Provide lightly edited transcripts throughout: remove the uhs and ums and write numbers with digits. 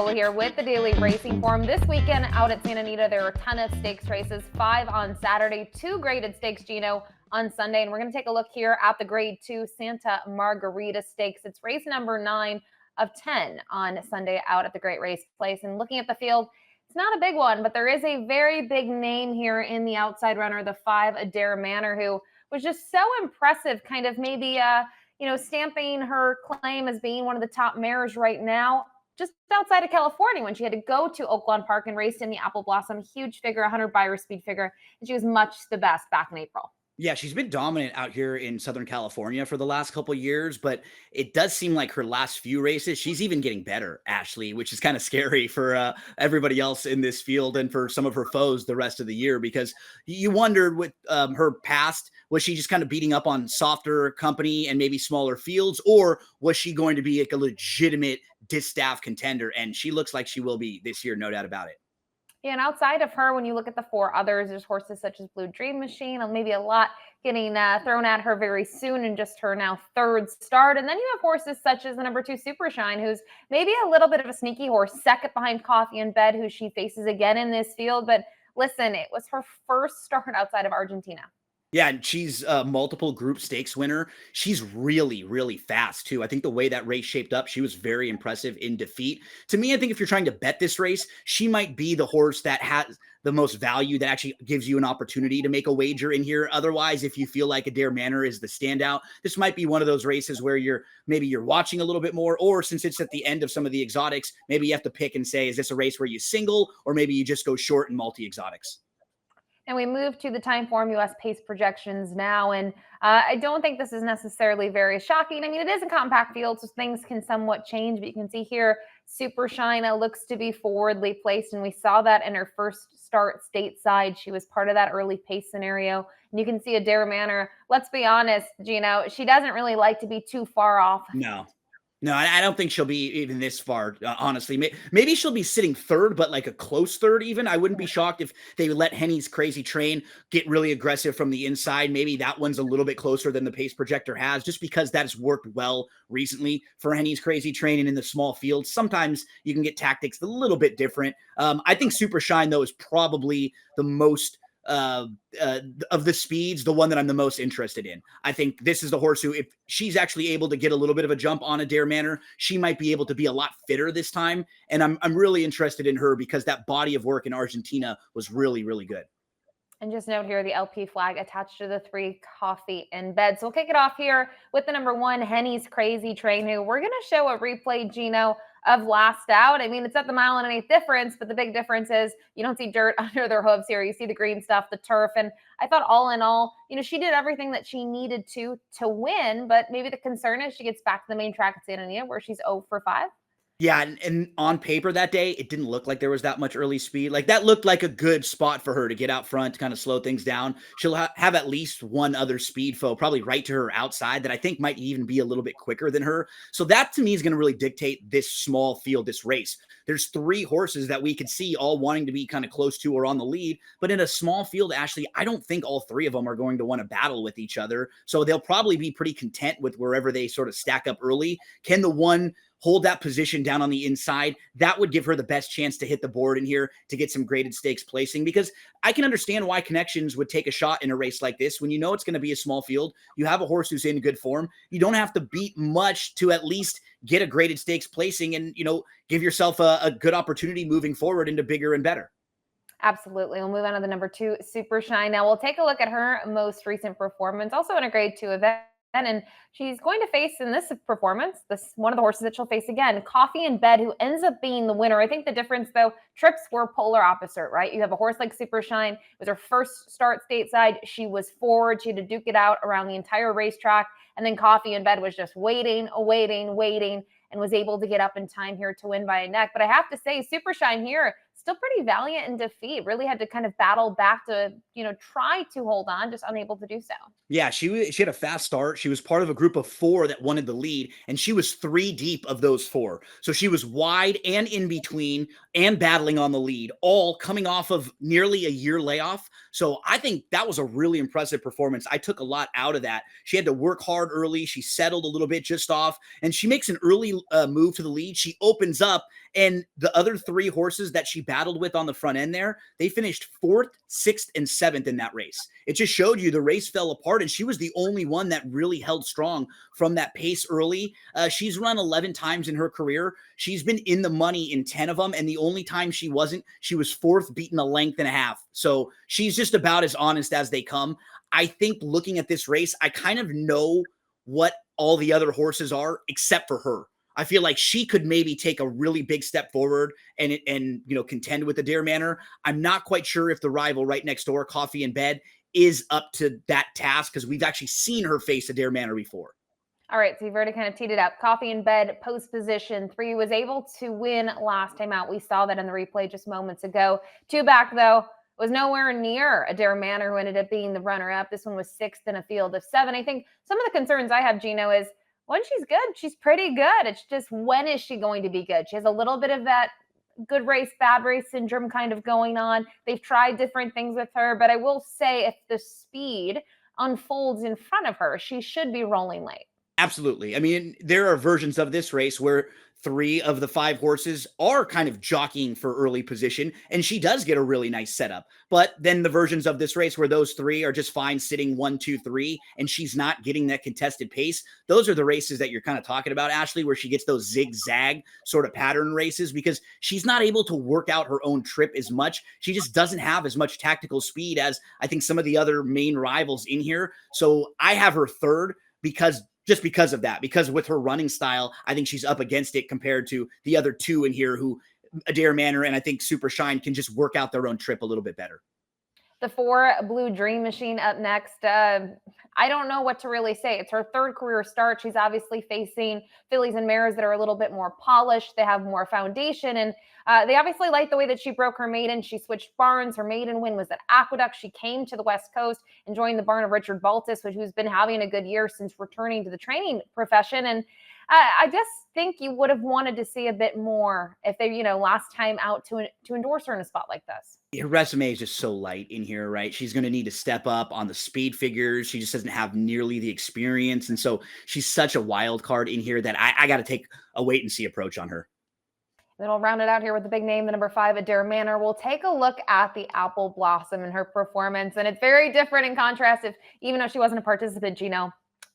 Buccola here with the daily racing form. This weekend out at Santa Anita, there are a ton of stakes races, 5 on Saturday, 2 graded stakes, Gino, on Sunday. And we're going to take a look here at the grade 2 Santa Margarita Stakes. It's race number 9 of 10 on Sunday out at the Great Race Place. And looking at the field, it's not a big one, but there is a very big name here in the outside runner, the 5 Adare Manor, who was just so impressive, kind of maybe stamping her claim as being one of the top mares right now, just outside of California, when she had to go to Oaklawn Park and race in the Apple Blossom, huge figure, 100 buyer speed figure, and she was much the best back in April. Yeah, she's been dominant out here in Southern California for the last couple of years, but it does seem like her last few races, she's even getting better, Ashley, which is kind of scary for everybody else in this field and for some of her foes the rest of the year, because you wondered with her past, was she just kind of beating up on softer company and maybe smaller fields, or was she going to be like a legitimate distaff contender? And she looks like she will be this year, no doubt about it. Yeah, and outside of her, when you look at the 4 others, there's horses such as Blue Dream Machine, and maybe a lot getting thrown at her very soon in just her now 3rd start. And then you have horses such as the number 2 Super Shine, who's maybe a little bit of a sneaky horse, second behind Coffee in Bed, who she faces again in this field. But listen, it was her first start outside of Argentina. Yeah, and she's a multiple group stakes winner. She's really, really fast too. I think the way that race shaped up, she was very impressive in defeat. To me, I think if you're trying to bet this race, she might be the horse that has the most value, that actually gives you an opportunity to make a wager in here. Otherwise, if you feel like Adare Manor is the standout, this might be one of those races where you're watching a little bit more, or since it's at the end of some of the exotics, maybe you have to pick and say, is this a race where you single, or maybe you just go short in multi-exotics? And we move to the time form US pace projections now. And I don't think this is necessarily very shocking. I mean, it is a compact field, so things can somewhat change. But you can see here, Super Shina looks to be forwardly placed. And we saw that in her first start stateside. She was part of that early pace scenario. And you can see Adare Manor, let's be honest, Gino, she doesn't really like to be too far off. No, I don't think she'll be even this far, honestly. Maybe she'll be sitting 3rd, but like a close 3rd even. I wouldn't be shocked if they let Henny's Crazy Train get really aggressive from the inside. Maybe that one's a little bit closer than the pace projector has, just because that has worked well recently for Henny's Crazy Train. And in the small fields, sometimes you can get tactics a little bit different. I think Super Shine, though, is probably the most of the speeds, the one that I'm the most interested in. I think this is the horse who, if she's actually able to get a little bit of a jump on Adare Manor, she might be able to be a lot fitter this time. And I'm really interested in her because that body of work in Argentina was really, really good. And just note here, the LP flag attached to the 3 Coffee in Bed. So we'll kick it off here with the number 1, Henny's Crazy Train, who we're going to show a replay, Gino, of last out. I mean, it's at the 1 1/8 difference, but the big difference is you don't see dirt under their hooves here. You see the green stuff, the turf. And I thought all in all, she did everything that she needed to win. But maybe the concern is she gets back to the main track at Santa Anita, where she's 0 for 5. Yeah, and on paper that day, it didn't look like there was that much early speed. Like, that looked like a good spot for her to get out front, to kind of slow things down. She'll have at least one other speed foe, probably right to her outside, that I think might even be a little bit quicker than her. So that, to me, is going to really dictate this small field, this race. There's 3 horses that we could see all wanting to be kind of close to or on the lead. But in a small field, Ashley, I don't think all 3 of them are going to want to battle with each other. So they'll probably be pretty content with wherever they sort of stack up early. Can the one hold that position down on the inside? That would give her the best chance to hit the board in here to get some graded stakes placing, because I can understand why Connections would take a shot in a race like this. When you know it's going to be a small field, you have a horse who's in good form. You don't have to beat much to at least get a graded stakes placing and, give yourself a good opportunity moving forward into bigger and better. Absolutely. We'll move on to the number 2, Super Shine. Now we'll take a look at her most recent performance, also in a grade 2 event. And she's going to face in this performance, one of the horses that she'll face again, Coffee in Bed, who ends up being the winner. I think the difference, though, trips were polar opposite, right? You have a horse like Super Shine. It was her first start stateside. She was forward. She had to duke it out around the entire racetrack. And then Coffee in Bed was just waiting, and was able to get up in time here to win by a neck. But I have to say, Super Shine here, still pretty valiant in defeat. Really had to kind of battle back to, try to hold on, just unable to do so. Yeah, she had a fast start. She was part of a group of 4 that wanted the lead, and she was 3 deep of those 4. So she was wide and in between and battling on the lead, all coming off of nearly a year layoff. So I think that was a really impressive performance. I took a lot out of that. She had to work hard early. She settled a little bit just off, and she makes an early move to the lead. She opens up, And the other 3 horses that she battled with on the front end there, they finished 4th, 6th, and 7th in that race. It just showed you the race fell apart, and she was the only one that really held strong from that pace early. She's run 11 times in her career. She's been in the money in 10 of them, and the only time she wasn't, she was 4th, beaten a length and a half. So she's just about as honest as they come. I think looking at this race, I kind of know what all the other horses are except for her. I feel like she could maybe take a really big step forward and contend with the Adare Manor. I'm not quite sure if the rival right next door, Coffee in Bed, is up to that task because we've actually seen her face Adare Manor before. All right, so you've already kind of teed it up. Coffee in Bed, post position 3, was able to win last time out. We saw that in the replay just moments ago. 2 back, though, was nowhere near Adare Manor, who ended up being the runner-up. This one was 6th in a field of 7. I think some of the concerns I have, Gino, is when she's good, she's pretty good. It's just, when is she going to be good? She has a little bit of that good race, bad race syndrome kind of going on. They've tried different things with her, but I will say if the speed unfolds in front of her, she should be rolling late. Absolutely. I mean, there are versions of this race where 3 of the 5 horses are kind of jockeying for early position, and she does get a really nice setup. But then the versions of this race where those 3 are just fine sitting 1, 2, 3, and she's not getting that contested pace. Those are the races that you're kind of talking about, Ashley, where she gets those zigzag sort of pattern races because she's not able to work out her own trip as much. She just doesn't have as much tactical speed as I think some of the other main rivals in here. So I have her 3rd because of that, because with her running style, I think she's up against it compared to the other 2 in here who Adare Manor and I think Super Shine can just work out their own trip a little bit better. The 4 Blue Dream Machine up next. I don't know what to really say. It's her 3rd career start. She's obviously facing fillies and mares that are a little bit more polished. They have more foundation, and they obviously like the way that she broke her maiden. She switched barns. Her maiden win was at Aqueduct. She came to the West Coast and joined the barn of Richard Baltus, who's been having a good year since returning to the training profession. And I just think you would have wanted to see a bit more if they, last time out to endorse her in a spot like this. Her resume is just so light in here, right? She's going to need to step up on the speed figures. She just doesn't have nearly the experience. And so she's such a wild card in here that I got to take a wait and see approach on her. Then we'll round it out here with the big name, the number 5, Adare Manor. We'll take a look at the Apple Blossom and her performance. And it's very different in contrast, even though she wasn't a participant, Gino,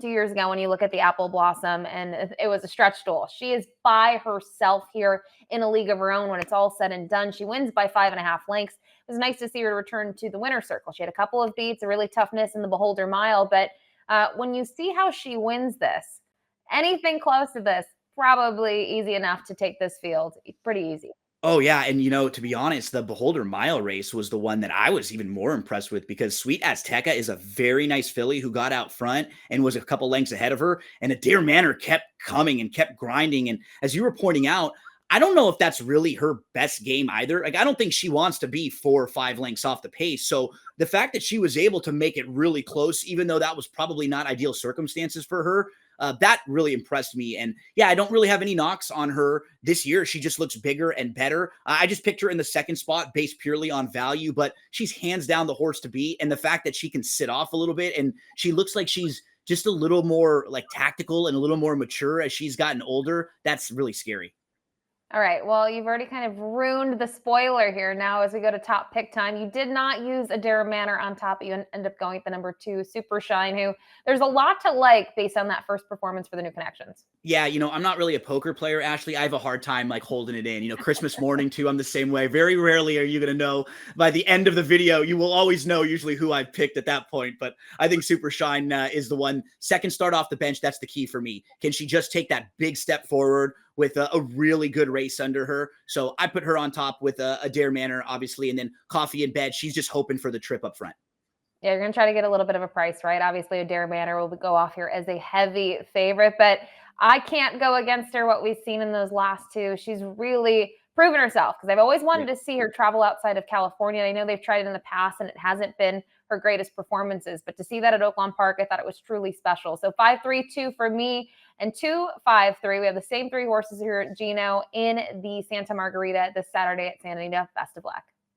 2 years ago when you look at the Apple Blossom, and it was a stretch duel. She is by herself here in a league of her own when it's all said and done. She wins by 5.5 lengths. It was nice to see her return to the winner's circle. She had a couple of beats, a really toughness in the Beholder Mile, but when you see how she wins this, anything close to this, probably easy enough to take this field. Pretty easy. Oh, yeah. And, to be honest, the Beholder Mile race was the one that I was even more impressed with because Sweet Azteca is a very nice filly who got out front and was a couple lengths ahead of her. And Adare Manor kept coming and kept grinding. And as you were pointing out, I don't know if that's really her best game either. Like, I don't think she wants to be 4 or 5 lengths off the pace. So the fact that she was able to make it really close, even though that was probably not ideal circumstances for her, that really impressed me. And yeah, I don't really have any knocks on her this year. She just looks bigger and better. I just picked her in the 2nd spot based purely on value, but she's hands down the horse to beat. And the fact that she can sit off a little bit and she looks like she's just a little more like tactical and a little more mature as she's gotten older, that's really scary. All right, well, you've already kind of ruined the spoiler here now as we go to top pick time. You did not use Adare Manor on top, but you end up going with the number 2, Super Shine, who there's a lot to like based on that first performance for the new connections. Yeah, I'm not really a poker player, Ashley. I have a hard time like holding it in. Christmas morning too, I'm the same way. Very rarely are you going to know by the end of the video. You will always know usually who I've picked at that point. But I think Super Shine is the one. 2nd start off the bench. That's the key for me. Can she just take that big step forward with a really good race under her? So I put her on top with Adare Manor, obviously, and then Coffee in Bed. She's just hoping for the trip up front. Yeah, you're going to try to get a little bit of a price, right? Obviously, Adare Manor will go off here as a heavy favorite, but I can't go against her, what we've seen in those last 2. She's really proven herself because I've always wanted to see her travel outside of California. I know they've tried it in the past, and it hasn't been her greatest performances, but to see that at Oaklawn Park, I thought it was truly special. So 5-3-2 for me and 2-5-3. We have the same 3 horses here at Gino in the Santa Margarita this Saturday at Santa Anita. Best of luck.